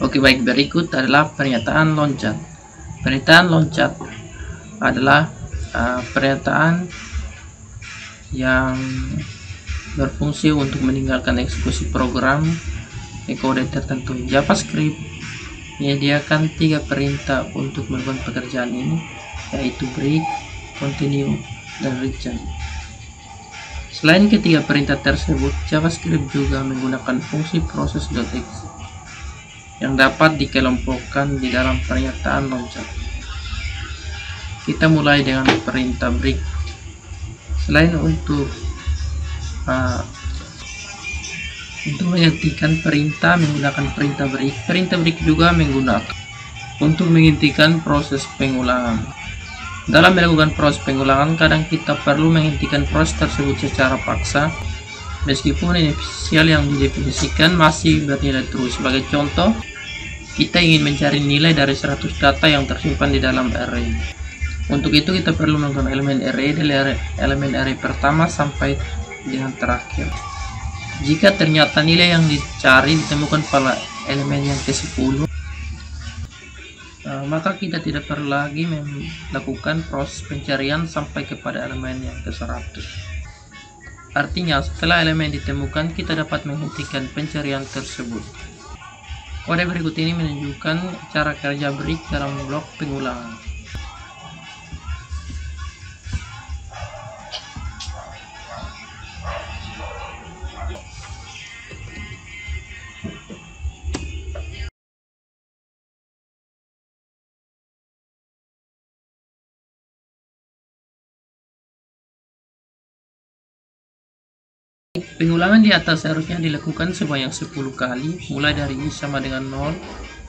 Oke, baik, berikut adalah pernyataan loncat. Pernyataan loncat adalah pernyataan yang berfungsi untuk meninggalkan eksekusi program kode tertentu. JavaScript menyediakan 3 perintah untuk melakukan pekerjaan ini, yaitu break, continue, dan return. Selain ketiga perintah tersebut, JavaScript juga menggunakan fungsi proses.exe yang dapat dikelompokkan di dalam pernyataan loncat. Kita mulai dengan perintah break. Selain untuk menghentikan perintah menggunakan perintah break juga menggunakan untuk menghentikan proses pengulangan. Dalam melakukan proses pengulangan, kadang kita perlu menghentikan proses tersebut secara paksa, meskipun inisial yang didefinisikan masih bernilai true. Sebagai contoh, kita ingin mencari nilai dari 100 data yang tersimpan di dalam array. Untuk itu kita perlu menggunakan elemen array dari elemen array pertama sampai dengan terakhir. Jika ternyata nilai yang dicari ditemukan pada elemen yang ke-10, maka kita tidak perlu lagi melakukan proses pencarian sampai kepada elemen yang ke-100. Artinya, setelah elemen ditemukan, kita dapat menghentikan pencarian tersebut. Kode berikut ini menunjukkan cara kerja break dalam blok pengulangan. Pengulangan di atas seharusnya dilakukan sebanyak 10 kali, mulai dari i sama dengan 0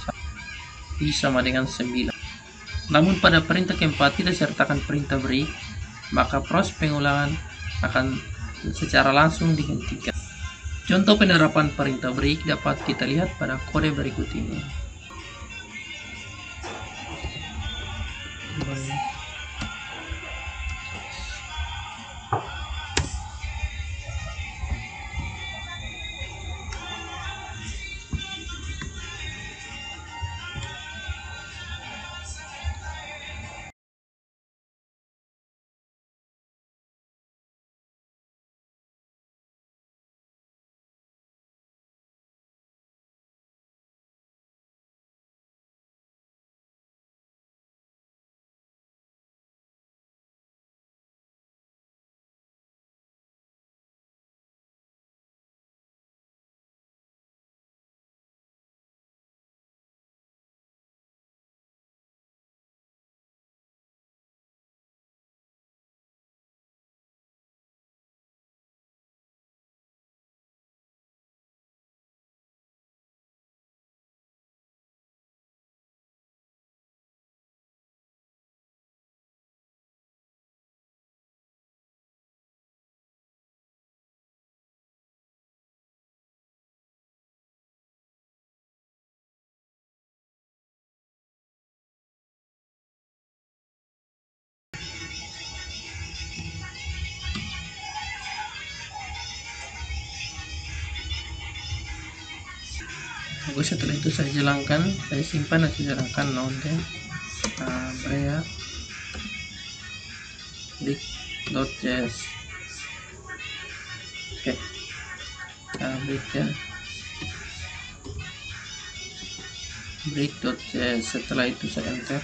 sampai i sama dengan 9. Namun pada perintah keempat tidak sertakan perintah break, maka proses pengulangan akan secara langsung dihentikan. Contoh penerapan perintah break dapat kita lihat pada kode berikut ini. Oke, setelah itu saya jalankan, saya simpan dan saya jalankan node Brea break.js. Oke, break.js. Setelah itu saya enter.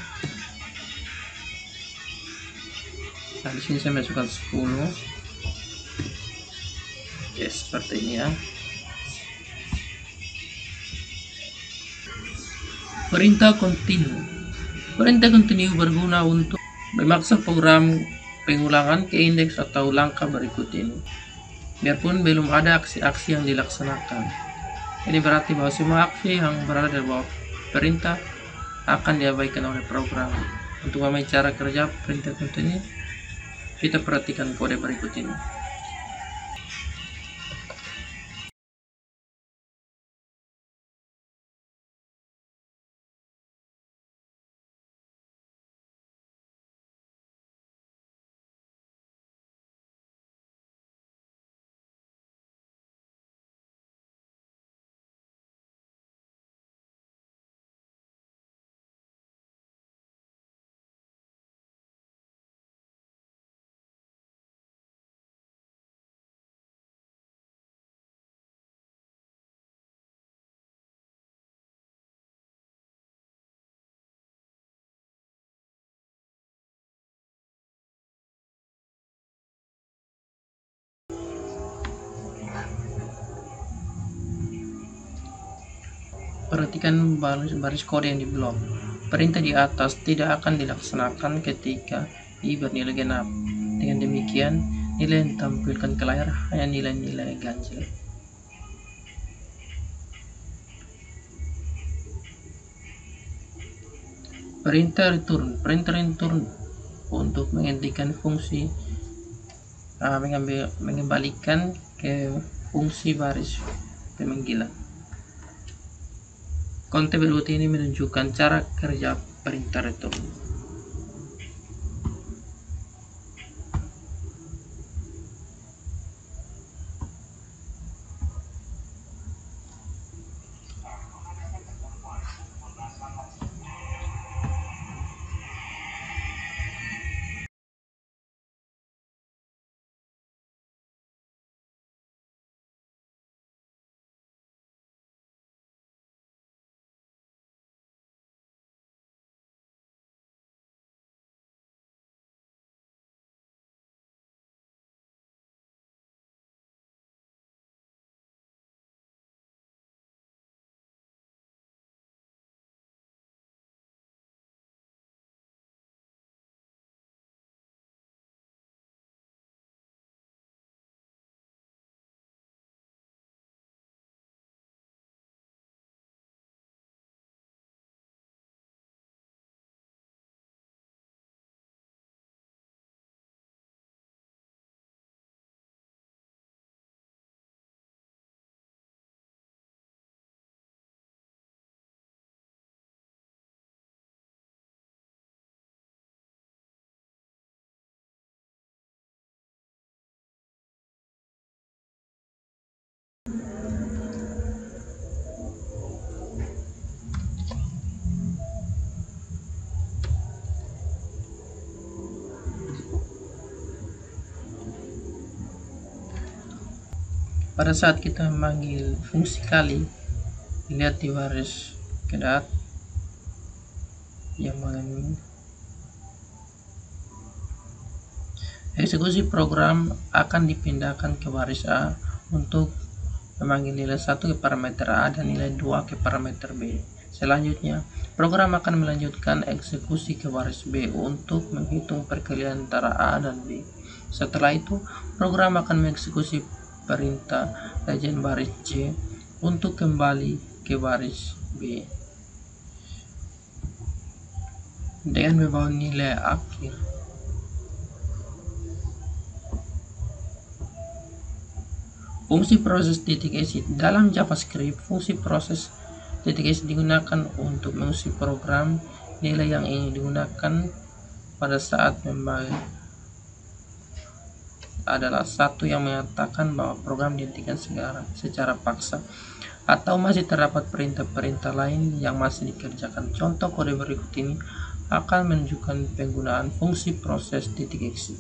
Nah, di sini saya masukkan 10. Oke, seperti ini ya. Perintah continue. Perintah continue berguna untuk memaksa program pengulangan ke indeks atau langkah berikut ini, biarpun belum ada aksi-aksi yang dilaksanakan. Ini berarti bahwa semua aksi yang berada di bawah perintah akan diabaikan oleh program. Untuk memahami cara kerja perintah continue, kita perhatikan kode berikut ini. Perhatikan baris kode yang di blok. Perintah di atas tidak akan dilaksanakan ketika I bernilai genap. Dengan demikian, nilai yang ditampilkan ke layar hanya nilai-nilai ganjil. Perintah return untuk menghentikan fungsi mengembalikan ke fungsi baris pemanggilan. Konten berikut ini menunjukkan cara kerja perintah return. Pada saat kita memanggil fungsi kali, lihat di baris kedat yang eksekusi program akan dipindahkan ke baris A untuk memanggil nilai 1 ke parameter A dan nilai 2 ke parameter B. Selanjutnya, program akan melanjutkan eksekusi ke baris B untuk menghitung perkalian antara A dan B. Setelah itu, program akan mengeksekusi perintah legend baris C untuk kembali ke baris B dengan membawa nilai akhir. Fungsi proses .exit dalam JavaScript, fungsi proses .exit digunakan untuk mengisi program. Nilai yang ingin digunakan pada saat membaca adalah satu yang menyatakan bahwa program dihentikan secara paksa, atau masih terdapat perintah-perintah lain yang masih dikerjakan. Contoh kode berikut ini akan menunjukkan penggunaan fungsi proses .exit.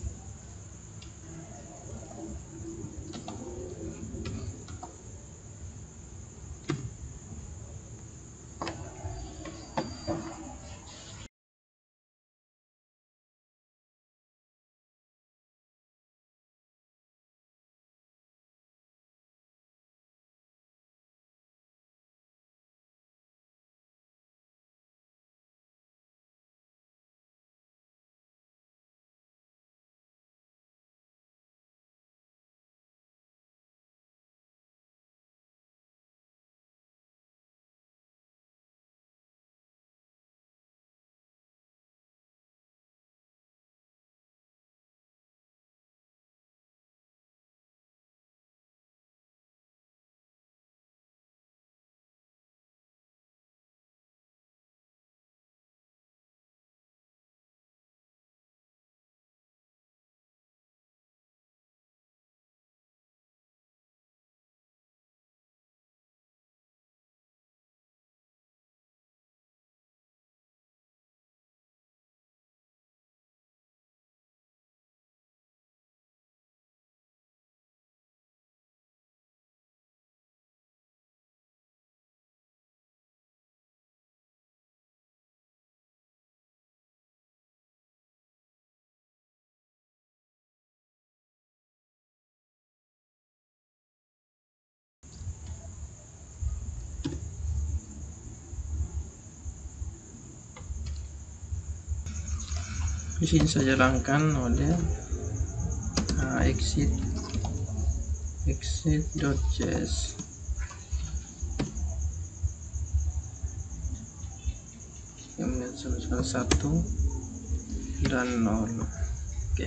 Di sini saya jalankan model exit.js. Kemudian sebutkan 1 dan 0. Oke.